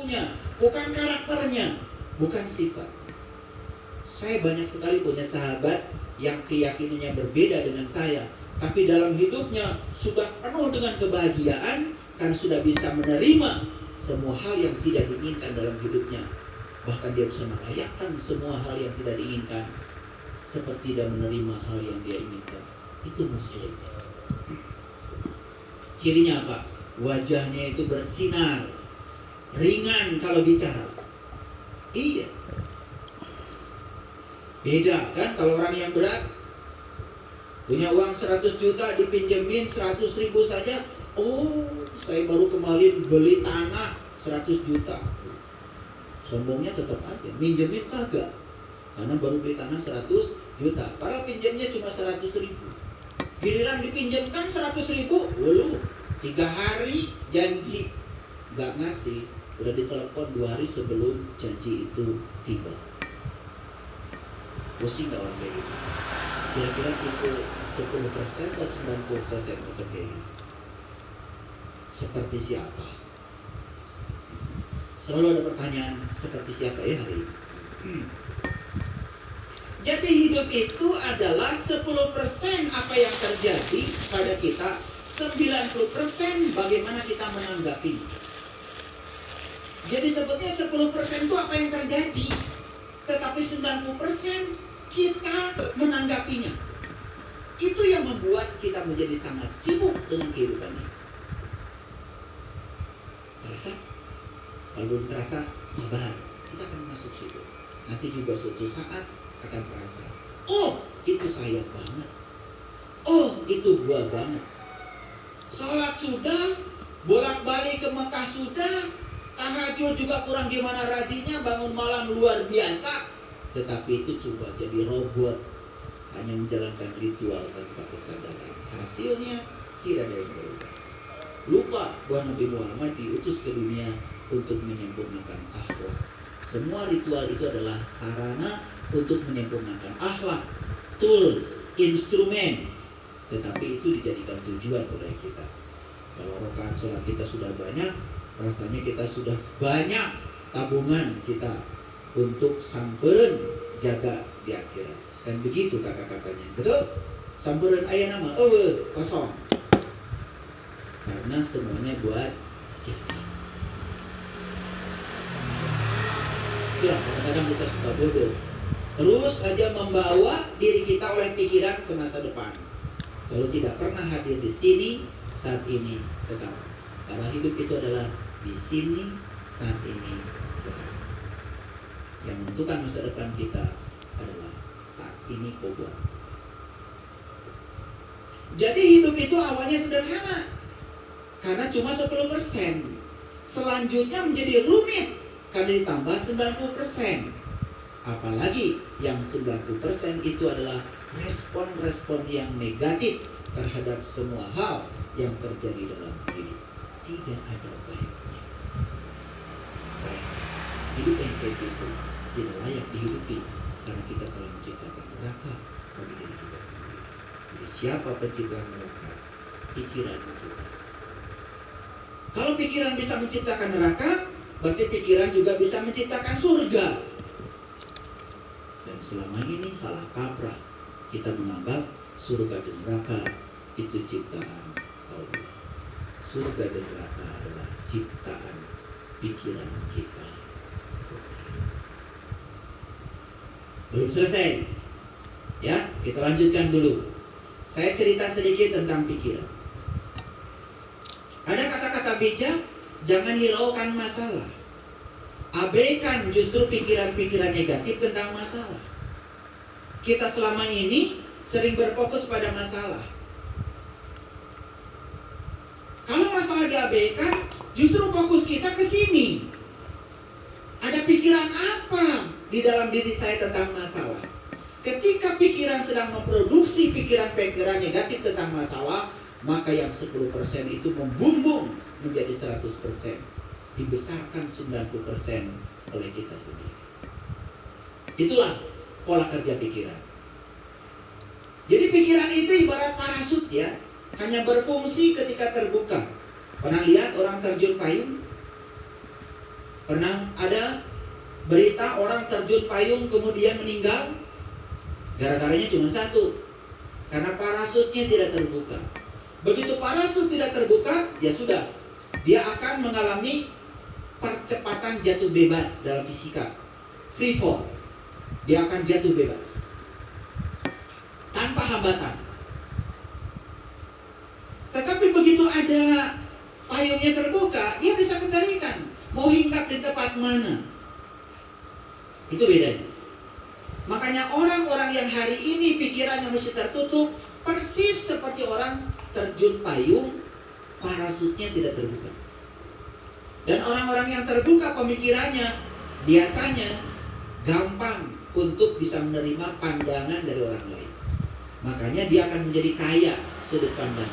hidupnya, bukan karakternya, bukan sifat. Saya banyak sekali punya sahabat yang keyakinannya berbeda dengan saya, tapi dalam hidupnya sudah penuh dengan kebahagiaan karena sudah bisa menerima semua hal yang tidak diinginkan dalam hidupnya. Bahkan dia bisa merayakan semua hal yang tidak diinginkan seperti dia menerima hal yang dia inginkan. Itu muslim. Cirinya apa? Wajahnya itu bersinar, ringan kalau bicara. Iya. Beda kan kalau orang yang berat, punya uang 100 juta dipinjemin 100 ribu saja. Oh, saya baru kemarin beli tanah 100 juta. Sombongnya tetap aja, minjemin kagak. Karena baru beli tanah 100 juta. Padahal pinjamnya cuma 100 ribu. Giliran dipinjamkan 100 ribu, waduh, 3 hari janji gak ngasih. Udah ditelepon 2 hari sebelum janji itu tiba. Pusing gak orang kayak gitu? Kira-kira itu 10% atau 90% kayak gitu? Seperti siapa? Selalu ada pertanyaan, seperti siapa ya hari ini? Jadi hidup itu adalah 10% apa yang terjadi pada kita, 90% bagaimana kita menanggapi. Jadi sebetulnya 10% itu apa yang terjadi, tetapi 90% kita menanggapinya. Itu yang membuat kita menjadi sangat sibuk dengan kehidupan ini. Terasa? Kalau belum terasa, sabar. Kita akan masuk situ. Nanti juga suatu saat akan terasa. Oh, itu saya banget. Oh, itu gua banget. Sholat sudah, bolak-balik ke Mekah sudah, tahajud juga kurang gimana rajinnya, bangun malam luar biasa. Tetapi itu coba jadi robot, hanya menjalankan ritual tanpa kesadaran. Hasilnya tidak ada yang berubah. Lupa bahwa Nabi Muhammad diutus ke dunia untuk menyempurnakan akhlak. Semua ritual itu adalah sarana untuk menyempurnakan akhlak, tools, instrumen. Tetapi itu dijadikan tujuan oleh kita. Kalau rakaat sholat kita sudah banyak, rasanya kita sudah banyak tabungan kita untuk sampeun jaga di akhirat. Dan begitu kata-katanya. Betul? Sampeun aya nama kosong. Karena semuanya buat jaga. Ya, kadang-kadang kita suka bodoh. Terus aja membawa diri kita oleh pikiran ke masa depan. Kalau tidak pernah hadir di sini, saat ini, sekarang. Karena hidup itu adalah di sini, saat ini, sekarang. Yang menentukan masa depan kita adalah saat ini kau buat. Jadi hidup itu awalnya sederhana, karena cuma 10%. Selanjutnya menjadi rumit karena ditambah 90%. Apalagi yang 90% itu adalah respon-respon yang negatif terhadap semua hal yang terjadi dalam hidup. Tidak ada baiknya. Baik, hidup yang kayak gitu tidak layak dihidupi karena kita telah menciptakan neraka bagi diri kita sendiri. Jadi siapa pencipta neraka? Pikiran kita. Kalau pikiran bisa menciptakan neraka, berarti pikiran juga bisa menciptakan surga. Dan selama ini salah kaprah kita menganggap surga dan neraka itu ciptaan Allah. Surga dan neraka adalah ciptaan pikiran kita sendiri. Belum selesai. Ya, kita lanjutkan dulu. Saya cerita sedikit tentang pikiran. Ada kata-kata bijak, jangan hiraukan masalah. Abaikan justru pikiran-pikiran negatif tentang masalah. Kita selama ini sering berfokus pada masalah. Kalau masalah diabaikan, justru fokus kita ke sini. Ada pikiran apa di dalam diri saya tentang masalah? Ketika pikiran sedang memproduksi pikiran-pikiran negatif tentang masalah, maka yang 10% itu membumbung menjadi 100%. Dibesarkan 90% oleh kita sendiri. Itulah pola kerja pikiran. Jadi pikiran itu ibarat parasut ya, hanya berfungsi ketika terbuka. Pernah lihat orang terjun payung? Pernah ada berita orang terjun payung kemudian meninggal? Gara-garanya cuma satu, karena parasutnya tidak terbuka. Begitu parasut tidak terbuka, ya sudah, dia akan mengalami percepatan jatuh bebas dalam fisika, free fall. Dia akan jatuh bebas tanpa hambatan. Tetapi begitu ada payungnya terbuka, dia bisa kendalikan mau hinggap di tempat mana. Itu bedanya. Makanya orang-orang yang hari ini pikirannya masih tertutup, persis seperti orang terjun payung, parasutnya tidak terbuka. Dan orang-orang yang terbuka pemikirannya biasanya gampang untuk bisa menerima pandangan dari orang lain. Makanya dia akan menjadi kaya sudut pandang.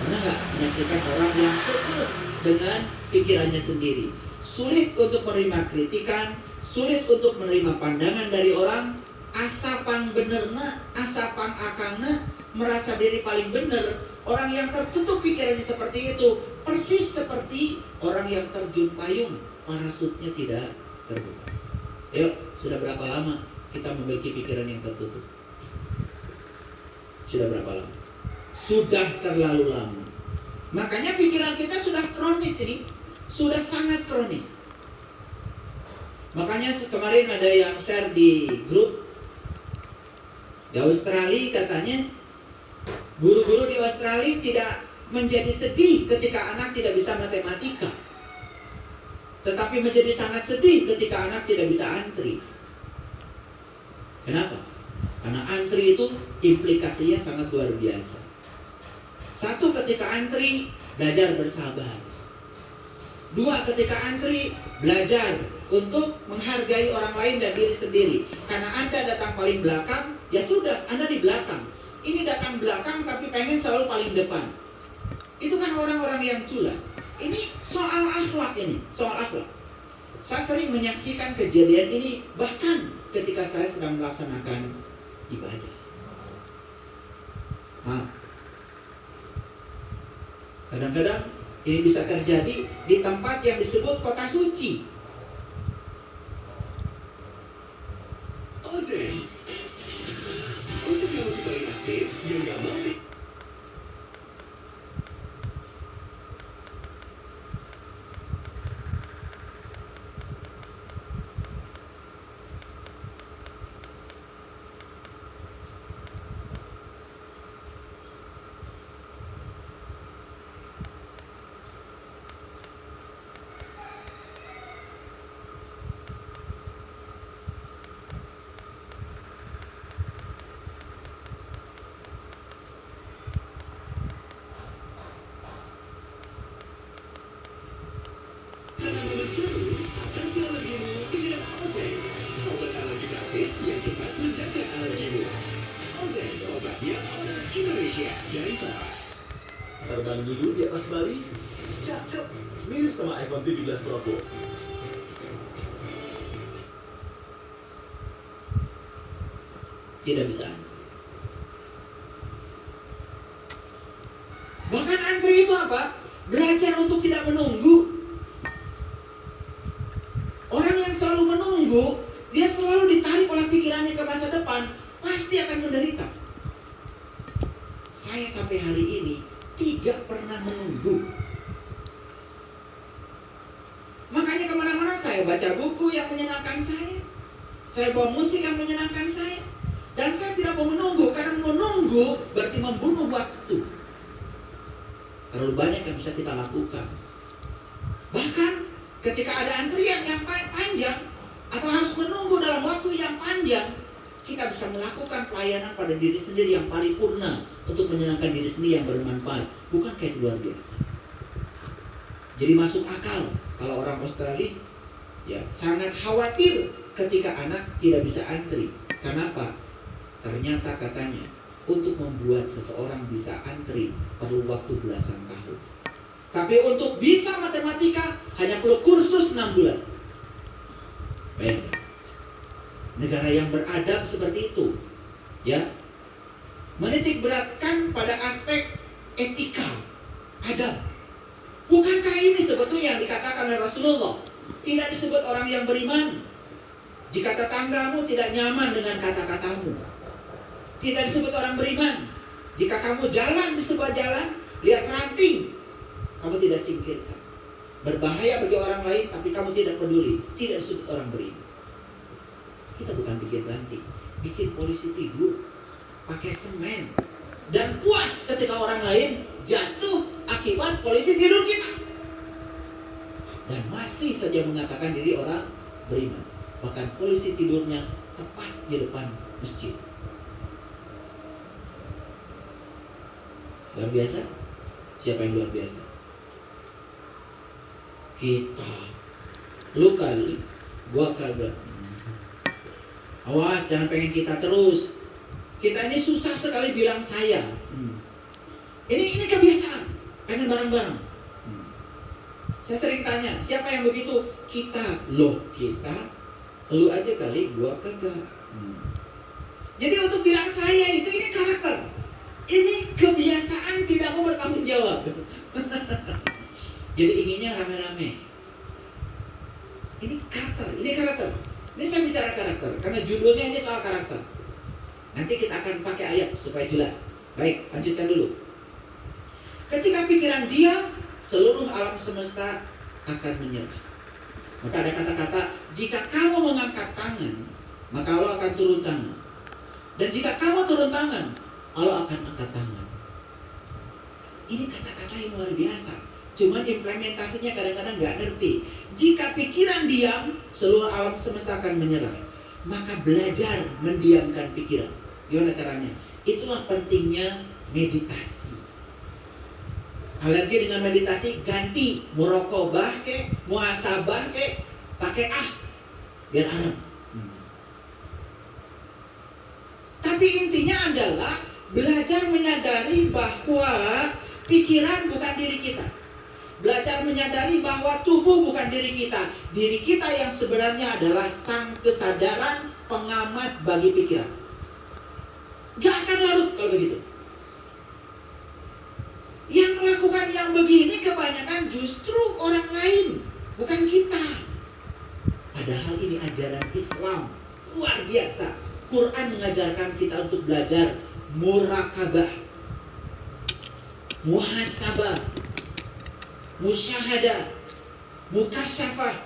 Pernah nggak menyaksikan orang yang kekeh dengan pikirannya sendiri, sulit untuk menerima kritikan, sulit untuk menerima pandangan dari orang, asapang benerna, asapang akangna, merasa diri paling benar. Orang yang tertutup pikirannya seperti itu, persis seperti orang yang terjun payung, parasutnya tidak terbuka. Yuk, sudah berapa lama kita memiliki pikiran yang tertutup? Sudah berapa lama? Sudah terlalu lama. Makanya pikiran kita sudah kronis ini, sudah sangat kronis. Makanya kemarin ada yang share di grup di Australia, katanya guru-guru di Australia tidak menjadi sedih ketika anak tidak bisa matematika, tetapi menjadi sangat sedih ketika anak tidak bisa antri. Kenapa? Karena antri itu implikasinya sangat luar biasa. Satu, ketika antri belajar bersabar. Dua, ketika antri belajar untuk menghargai orang lain dan diri sendiri. Karena Anda datang paling belakang, ya sudah, Anda di belakang. Ini datang belakang tapi pengen selalu paling depan. Itu kan orang-orang yang culas. Ini soal akhlak ini, soal akhlak. Saya sering menyaksikan kejadian ini bahkan ketika saya sedang melaksanakan ibadah. Maaf. Kadang-kadang ini bisa terjadi di tempat yang disebut kota suci. Ozen, untuk yang masih paling aktif, yang gak mau seru, kasih alergimu dengan Ozen. Obat alergi gratis yang cepat meredakan alergimu. Ozen, obatnya orang Indonesia dari Faras. Terbang dulu di atas Bali, cakep, mirip sama iPhone 17 Pro. Tidak bisa. Bahkan antri itu apa? Belajar untuk tidak menunggu. Orang yang selalu menunggu, dia selalu ditarik oleh pikirannya ke masa depan, pasti akan menderita. Saya sampai hari ini tidak pernah menunggu. Makanya kemana-mana saya baca buku yang menyenangkan saya bawa musik yang menyenangkan saya, dan saya tidak mau menunggu, karena menunggu berarti membunuh waktu. Terlalu banyak yang bisa kita lakukan. Bahkan ketika ada antrian yang panjang atau harus menunggu dalam waktu yang panjang, kita bisa melakukan pelayanan pada diri sendiri yang paripurna untuk menyenangkan diri sendiri yang bermanfaat. Bukan kayak luar biasa. Jadi masuk akal kalau orang Australia ya sangat khawatir ketika anak tidak bisa antri. Kenapa? Ternyata katanya untuk membuat seseorang bisa antri perlu waktu belasan tahun. Tapi untuk bisa matematika hanya perlu kursus 6 bulan. Baik. Negara yang beradab seperti itu, ya, menitik beratkan pada aspek etika, adab. Bukankah ini sebetulnya yang dikatakan oleh Rasulullah? Tidak disebut orang yang beriman jika tetanggamu tidak nyaman dengan kata-katamu. Tidak disebut orang beriman jika kamu jalan di sebuah jalan, lihat ranting, kamu tidak singkirkan. Berbahaya bagi orang lain tapi kamu tidak peduli. Tidak disebut orang beriman. Kita bukan bikin ranting, bikin polisi tidur pakai semen dan puas ketika orang lain jatuh akibat polisi tidur kita, dan masih saja mengatakan diri orang beriman. Bahkan polisi tidurnya tepat di depan masjid. Luar biasa? Siapa yang luar biasa? Kita. Lu kali, gua kagak. Awas, jangan pengen kita terus. Kita ini susah sekali bilang saya. Ini kebiasaan, pengen bareng-bareng. Saya sering tanya, siapa yang begitu? Kita. Loh, kita. Lu aja kali, gua kagak. Jadi untuk bilang saya itu, ini karakter. Ini kebiasaan tidak mau bertanggung jawab. Jadi inginnya rame-rame. Ini karakter. Ini saya bicara karakter, karena judulnya ini soal karakter. Nanti kita akan pakai ayat supaya jelas. Baik, lanjutkan dulu. Ketika pikiran diam, seluruh alam semesta akan menyerah. Maka ada kata-kata, jika kamu mengangkat tangan, maka Allah akan turun tangan. Dan jika kamu turun tangan, Allah akan angkat tangan. Ini kata-kata yang luar biasa. Cuman implementasinya kadang-kadang nggak ngerti. Jika pikiran diam, seluruh alam semesta akan menyerah. Maka belajar mendiamkan pikiran. Gimana caranya? Itulah pentingnya meditasi. Alergi dengan meditasi, ganti muraqabah ke, muhasabah ke, pakai biar aram. Tapi intinya adalah belajar menyadari bahwa pikiran bukan diri kita. Belajar menyadari bahwa tubuh bukan diri kita. Diri kita yang sebenarnya adalah sang kesadaran pengamat bagi pikiran. Gak akan larut kalau begitu. Yang melakukan yang begini kebanyakan justru orang lain, bukan kita. Padahal ini ajaran Islam luar biasa. Quran mengajarkan kita untuk belajar muraqabah, muhasabah, musyahadah, mukasyafah.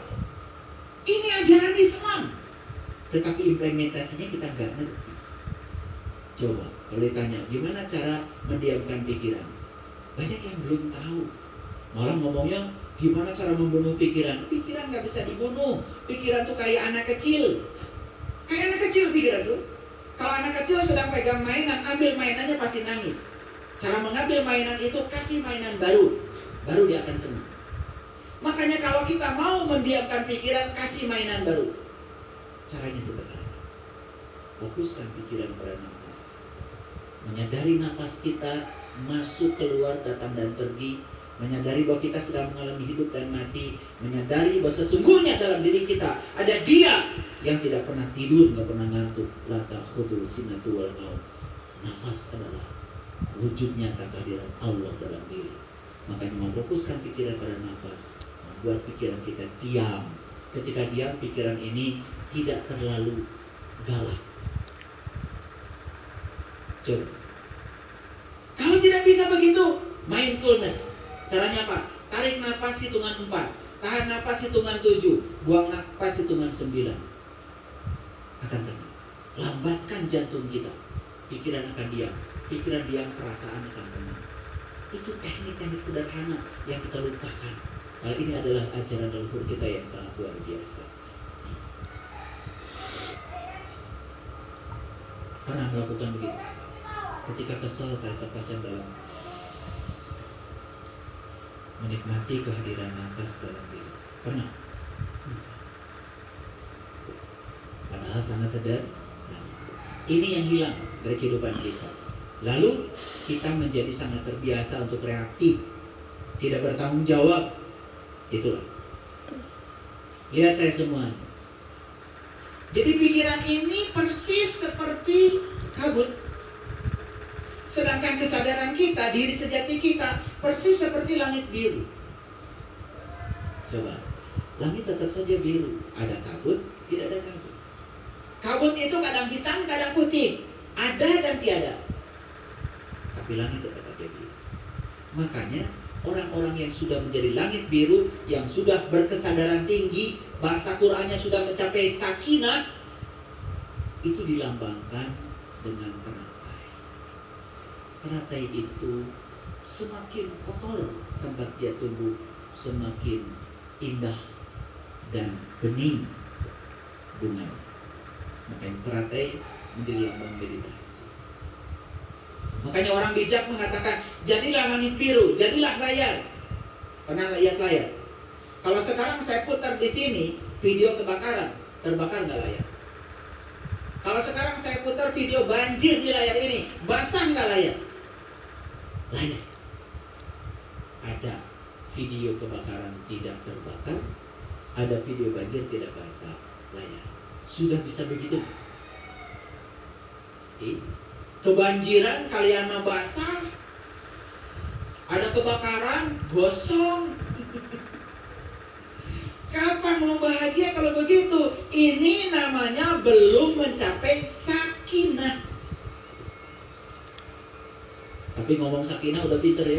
Ini ajaran Islam. Tetapi implementasinya kita nggak ngerti. Coba kalau ditanya gimana cara mendiamkan pikiran, banyak yang belum tahu. Malah ngomongnya gimana cara membunuh pikiran. Pikiran nggak bisa dibunuh. Pikiran tuh kayak anak kecil. Kayak anak kecil pikiran tuh. Kalau anak kecil sedang pegang mainan, ambil mainannya pasti nangis. Cara mengambil mainan itu kasih mainan baru dia akan senang. Makanya kalau kita mau mendiamkan pikiran, kasih mainan baru. Caranya sederhana. Fokuskan pikiran pada nafas. Menyadari nafas kita masuk, keluar, datang dan pergi. Menyadari bahwa kita sedang mengalami hidup dan mati. Menyadari bahwa sesungguhnya dalam diri kita ada Dia yang tidak pernah tidur, tidak pernah ngantuk. La ta'khudhuhu sinatun wa la naum. Nafas adalah wujud nyata kehadiran Allah dalam diri. Makanya memfokuskan pikiran pada nafas, membuat pikiran kita diam. Ketika diam, pikiran ini tidak terlalu galak. Coba. Kalau tidak bisa begitu, mindfulness. Caranya apa? Tarik nafas hitungan 4, tahan nafas hitungan 7, buang nafas hitungan 9. Akan tenang. Lambatkan jantung kita. Pikiran akan diam. Pikiran diam, perasaan akan tenang. Itu teknik-teknik sederhana yang kita lupakan. Hal ini adalah ajaran leluhur kita yang sangat luar biasa. Pernah melakukan begitu? Ketika kesal, tarik nafas yang dalam. Menikmati kehadiran nafas dalam diri. Pernah? Padahal sangat sadar. Ini yang hilang dari kehidupan kita. Lalu kita menjadi sangat terbiasa untuk reaktif, tidak bertanggung jawab. Itulah. Lihat saya semua. Jadi pikiran ini persis seperti kabut. Sedangkan kesadaran kita, diri sejati kita, persis seperti langit biru. Coba, Langit tetap saja biru. Ada kabut, tidak ada kabut. Kabut itu kadang hitam, kadang putih. Ada dan tiada. Tapi langit tetap saja biru. Makanya orang-orang yang sudah menjadi langit biru, yang sudah berkesadaran tinggi, bahasa Qur'annya sudah mencapai sakinah, itu dilambangkan dengan teratai. Teratai itu semakin kotor tempat dia tumbuh, semakin indah dan bening bunga. Makanya teratai menjadi lambang meditasi. Makanya orang bijak mengatakan, jadilah langit biru, jadilah layar. Pernah lihat layar? Kalau sekarang saya putar di sini video kebakaran, terbakar nggak layar? Kalau sekarang saya putar video banjir di layar ini, basah nggak layar? Layar. Ada video kebakaran tidak terbakar, ada video banjir tidak basah, layar. Sudah bisa begitu. Kebanjiran kalian mah basah, ada kebakaran gosong. Kapan mau bahagia kalau begitu? Ini namanya belum mencapai sakinah. Tapi ngomong sakinah udah pinter ya.